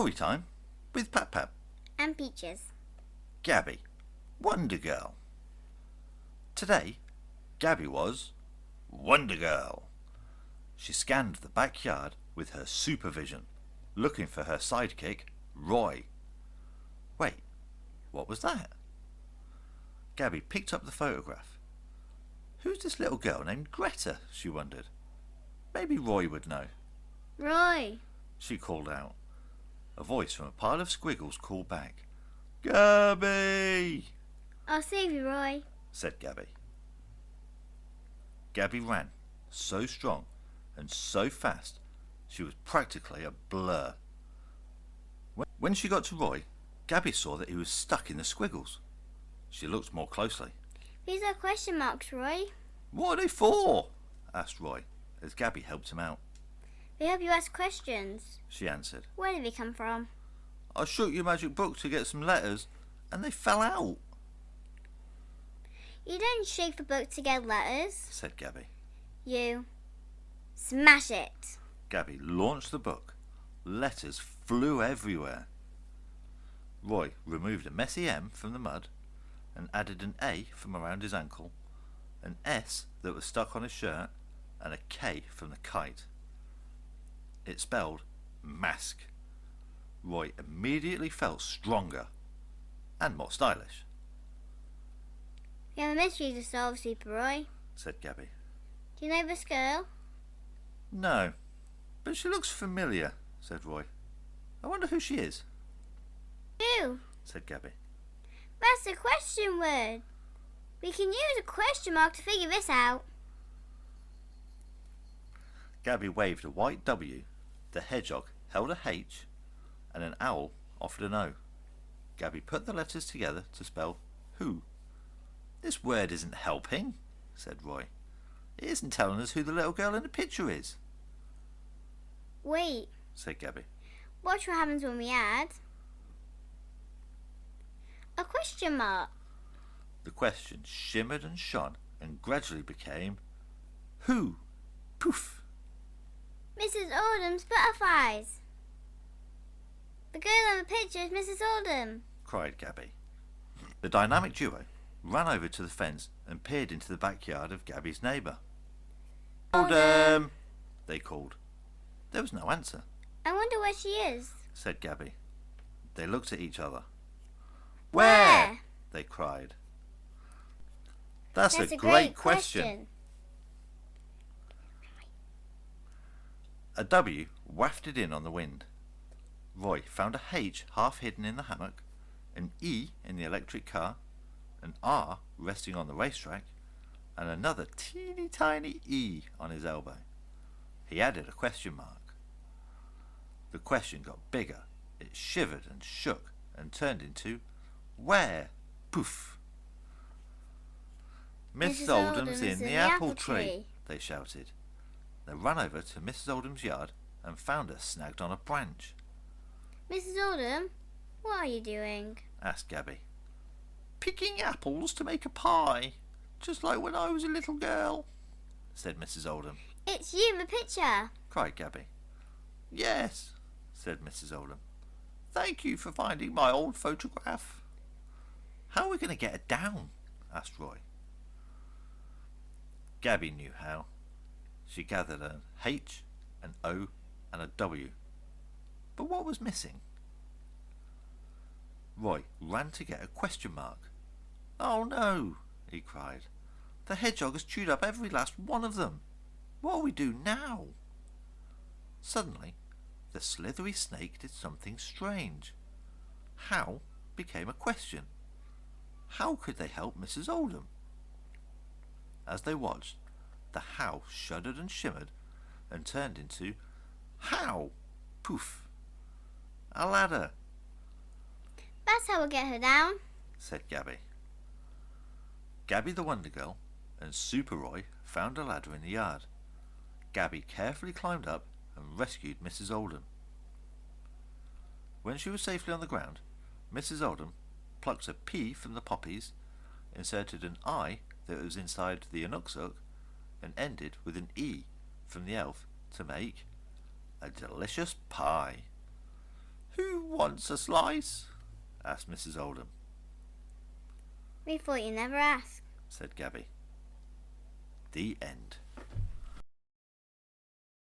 Story time with Pap-Pap and Peaches. Gabby, Wonder Girl. Today, Gabby was Wonder Girl. She scanned the backyard with her supervision, looking for her sidekick, Roy. Wait, what was that? Gabby picked up the photograph. Who's this little girl named Greta, she wondered. Maybe Roy would know. Roy, she called out. A voice from a pile of squiggles called back. Gabby! I'll save you, Roy, said Gabby. Gabby ran, so strong and so fast, she was practically a blur. When she got to Roy, Gabby saw that he was stuck in the squiggles. She looked more closely. These are question marks, Roy. What are they for? Asked Roy, as Gabby helped him out. They help you ask questions, she answered. Where did they come from? I shook your magic book to get some letters, and they fell out. You don't shake the book to get letters, said Gabby. You smash it. Gabby launched the book. Letters flew everywhere. Roy removed a messy M from the mud and added an A from around his ankle, an S that was stuck on his shirt, and a K from the kite. It spelled mask. Roy immediately felt stronger and more stylish. We have a mystery to solve, Super Roy, said Gabby. Do you know this girl? No, but she looks familiar, said Roy. I wonder who she is. Who? said Gabby. That's a question word. We can use a question mark to figure this out. Gabby waved a white W. The hedgehog held a H, and an owl offered an O. Gabby put the letters together to spell who. This word isn't helping, said Roy. It isn't telling us who the little girl in the picture is. Wait, said Gabby. Watch what happens when we add a question mark. The question shimmered and shone and gradually became who? Poof! Mrs. Oldham's butterflies. The girl on the picture is Mrs. Oldham, cried Gabby. The dynamic duo ran over to the fence and peered into the backyard of Gabby's neighbour. Oldham! They called. There was no answer. I wonder where she is, said Gabby. They looked at each other. Where? They cried. That's a great question. A W wafted in on the wind. Roy found a H half hidden in the hammock, an E in the electric car, an R resting on the racetrack, and another teeny tiny E on his elbow. He added a question mark. The question got bigger. It shivered and shook and turned into where? Poof! Mrs. Oldham's in the apple tree, they shouted. They ran over to Mrs. Oldham's yard and found her snagged on a branch. Mrs. Oldham, what are you doing? asked Gabby. Picking apples to make a pie, just like when I was a little girl, said Mrs. Oldham. It's you in the picture, cried Gabby. Yes, said Mrs. Oldham. Thank you for finding my old photograph. How are we going to get it down? asked Roy. Gabby knew how. She gathered an H, an O, and a W. But what was missing? Roy ran to get a question mark. Oh no, he cried. The hedgehog has chewed up every last one of them. What'll we do now? Suddenly, the slithery snake did something strange. How became a question. How could they help Mrs. Oldham? As they watched, the how shuddered and shimmered and turned into how? Poof! A ladder, That's how we'll get her down, said Gabby. Gabby the Wonder Girl and Super Roy found a ladder in the yard. Gabby carefully climbed up and rescued Mrs. Oldham. When she was safely on the ground, Mrs. Oldham plucked a P from the poppies, inserted an I that was inside the Inuksuk, and ended with an E from the elf to make a delicious pie. Who wants a slice?" asked Mrs. Oldham. "We thought you never asked," said Gabby. The end.